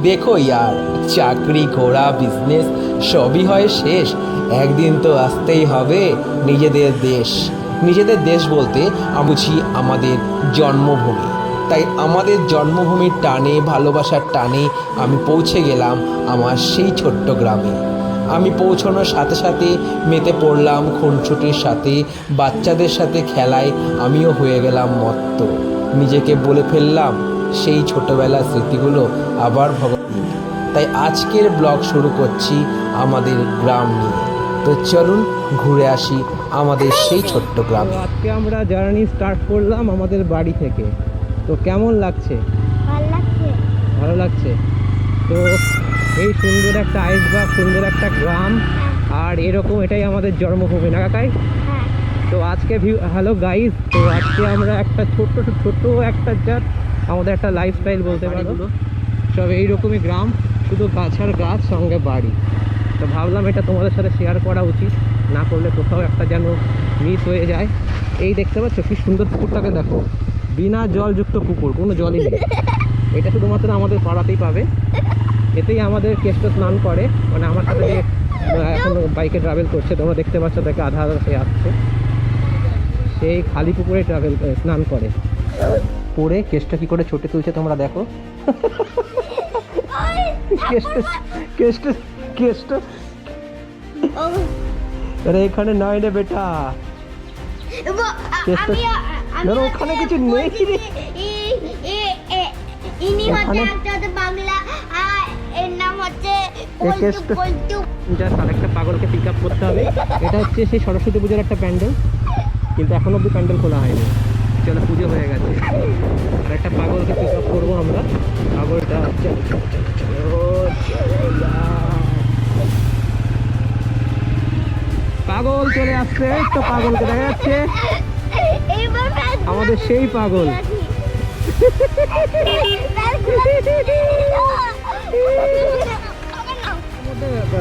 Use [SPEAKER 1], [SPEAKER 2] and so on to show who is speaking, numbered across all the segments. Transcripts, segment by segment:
[SPEAKER 1] দেখো ইয়ার, চাকরি ঘোড়া বিজনেস সবই হয় শেষ, একদিন তো আসতেই হবে নিজেদের দেশ। নিজেদের দেশ বলতে আমি বুঝি আমাদের জন্মভূমি। তাই আমাদের জন্মভূমির টানে, ভালোবাসার টানে আমি পৌঁছে গেলাম আমার সেই ছোট্ট গ্রামে। আমি পৌঁছানোর সাথে সাথে মেতে পড়লাম খুনসুটির সাথে, বাচ্চাদের সাথে খেলায় আমিও হয়ে গেলাম মত্ত। নিজেকে বলে ফেললাম সেই ছোটোবেলার স্মৃতিগুলো আবার ভগবান। তাই আজকের ব্লগ শুরু করছি আমাদের গ্রাম নিয়ে। তো চলুন ঘুরে আসি আমাদের সেই ছোট্ট গ্রামে। আজকে আমরা জার্নি স্টার্ট করলাম আমাদের বাড়ি থেকে। তো কেমন লাগছে? ভালো লাগছে। তো এই সুন্দর একটা আইসবাগ, সুন্দর একটা গ্রাম, আর এরকম এটাই আমাদের জন্মভূমি না কাকাই? তো আজকে হ্যালো গাইস, তো আজকে আমরা একটা ছোট্ট একটা জাস্ট আমাদের একটা লাইফস্টাইল বলতে পারি, সব এইরকমই গ্রাম, শুধু গাছ আর গাছ, সঙ্গে বাড়ি। তো ভাবলাম এটা তোমাদের সাথে শেয়ার করা উচিত, না করলে কোথাও একটা যেন মিস হয়ে যায়। এই দেখতে পাচ্ছ কি সুন্দর পুকুরটাকে দেখো, বিনা জলযুক্ত পুকুর, কোনো জলই নেই। এটা শুধুমাত্র আমাদের পাড়াতেই পাবে। এতেই আমাদের কেষ্ট স্নান করে, মানে আমার সাথে যে এখন বাইকে ট্রাভেল করছে, তোমরা দেখতে পাচ্ছ তাকে আধা সে আসছে, সেই খালি পুকুরে স্নান করে। পরে কেষ্ট কি করে ছোটে তুলছে তোমরা দেখো। কেষ্ট আরে এখানে নয় রে বেটা, ওখানে কিছু নেই রে। আরেকটা পাগলকে পিক আপ করতে হবে। এটা হচ্ছে সেই সরস্বতী পুজোর একটা প্যান্ডেল, কিন্তু এখন অব্দি প্যান্ডেল খোলা হয়নি। চলো, পুজো হয়ে গেছে, আর একটা পাগলকে পিক আপ করবো আমরা। পাগলটা পাগল চলে আসছে, তো পাগলকে দেখা যাচ্ছে আমাদের সেই পাগল।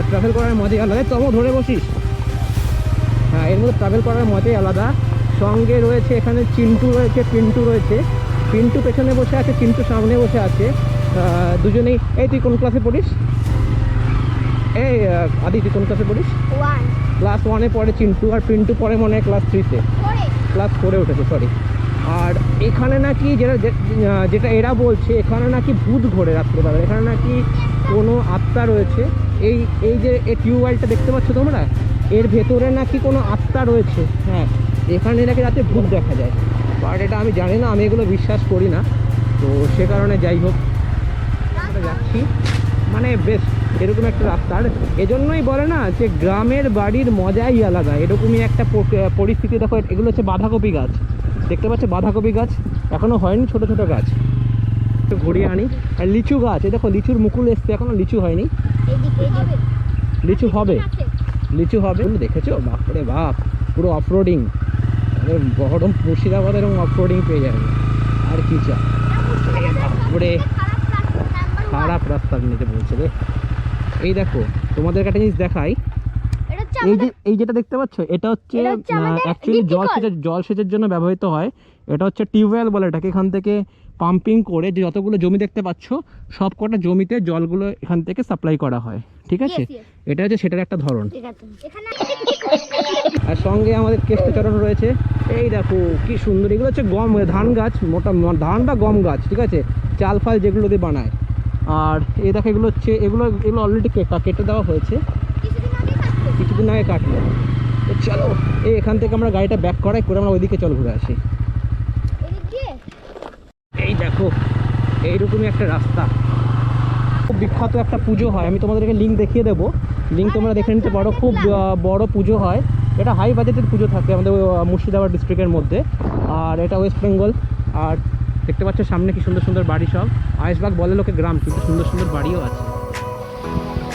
[SPEAKER 1] ট্রাভেল করার মজাই আলাদা, তবু ধরে বসিস। হ্যাঁ, এর মধ্যে ট্রাভেল করার মজাই আলাদা। সঙ্গে রয়েছে এখানে চিন্টু রয়েছে, পিন্টু রয়েছে। পিন্টু পেছনে বসে আছে, চিন্টু সামনে বসে আছে। দুজনেই। এই তুই কোন ক্লাসে পড়িস? এই আদি, তুই কোন ক্লাসে পড়িস? ক্লাস 1-এ পড়ে চিন্টু, আর পিন্টু পড়ে মনে হয় ক্লাস 3-তে, ক্লাস 4-এ উঠেছে, সরি। আর এখানে নাকি যেটা এরা বলছে, এখানে নাকি ভূত ঘোরে রাত্রেবেলা, এখানে নাকি কোনো আত্মা রয়েছে। এই যে এই টিউবওয়েলটা দেখতে পাচ্ছ তোমরা, এর ভেতরে নাকি কোনো আত্মা রয়েছে। হ্যাঁ, এখানে নাকি রাতে ভূত দেখা যায়, বাট এটা আমি জানি না, আমি এগুলো বিশ্বাস করি না। তো সে কারণে যাই হোক আমরা যাচ্ছি, মানে বেশ এরকম একটা রাস্তার। এজন্যই বলে না যে গ্রামের বাড়ির মজাই আলাদা। এরকমই একটা পরিস্থিতি। দেখো, এগুলো হচ্ছে বাঁধাকপি গাছ, দেখতে পাচ্ছ বাঁধাকপি গাছ, এখনো হয়নি, ছোট ছোট গাছ। একটু ঘুরিয়ে আনি। আর লিচু গাছ, এই দেখো লিচুর মুকুল এসছে, এখনো লিচু হয়নি। লিচু হবে, লিচু হবে। দেখেছো? বাপরে বাপ, পুরো অফরোডিং, বহরম মুর্শিদাবাদ এরকম অফরোডিং পেয়ে যাবে। আর কি চা, বাপরে খারাপ রাস্তার নিতে বলছে রে। এই দেখো, তোমাদের একটা জিনিস দেখাই, এই যেটা দেখতে পাচ্ছ, এটা হচ্ছে অ্যাকচুয়ালি জলসেচের জন্য ব্যবহৃত হয়। এটা হচ্ছে টিউবওয়েল বলে এটাকে। এখান থেকে পাম্পিং করে যে যতগুলো জমি দেখতে পাচ্ছ, সব কটা জমিতে জলগুলো এখান থেকে সাপ্লাই করা হয়, ঠিক আছে? এটা হচ্ছে সেটার একটা ধরন। আর সঙ্গে আমাদের কেষ্টচরণ রয়েছে। এই দেখো কি সুন্দর, এগুলো হচ্ছে গম, ধান গাছ, মোটা ধান বা গম গাছ, ঠিক আছে? চাল ফাল যেগুলো দিয়ে বানায়। আর এই দেখো এগুলো হচ্ছে, এগুলো অলরেডি কেটে দেওয়া হয়েছে, কিছুদিন আগে কাটলো। তো চলো, এখান থেকে আমরা গাড়িটা ব্যাক করাই করে আমরা ওইদিকে চল ঘুরে আসি। এই দেখো এইরকমই একটা রাস্তা, খুব বিখ্যাত একটা পুজো হয়, আমি তোমাদেরকে লিঙ্ক দেখিয়ে দেবো, লিঙ্ক তোমরা দেখে নিতে পারো। খুব বড় পুজো হয়, এটা হাই বাজেটের পুজো থাকে আমাদের মুর্শিদাবাদ ডিস্ট্রিক্টের মধ্যে, আর এটা ওয়েস্ট বেঙ্গল। আর দেখতে পাচ্ছ সামনে কি সুন্দর সুন্দর বাড়ি, সব আইসবাগ বলে লোকে গ্রাম, কিন্তু সুন্দর সুন্দর বাড়িও আছে।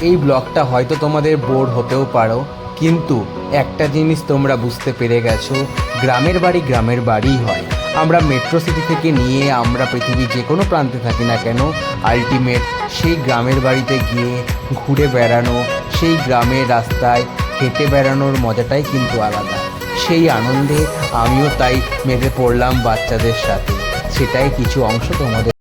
[SPEAKER 1] এই ব্লগটা হয়তো তোমাদের বোর হতেও পারো, কিন্তু একটা জিনিস তোমরা বুঝতে পেরে গেছো, গ্রামের বাড়িই হয়। আমরা মেট্রো সিটি থেকে নিয়ে আমরা পৃথিবীর যে কোনো প্রান্তে থাকি না কেন, আলটিমেট সেই গ্রামের বাড়িতে গিয়ে ঘুরে বেড়ানো, সেই গ্রামের রাস্তায় হেঁটে বেড়ানোর মজাটাই কিন্তু আলাদা। সেই আনন্দে আমিও তাই মেতে পড়লাম বাচ্চাদের সাথে, সেটাই কিছু অংশ তোমাদের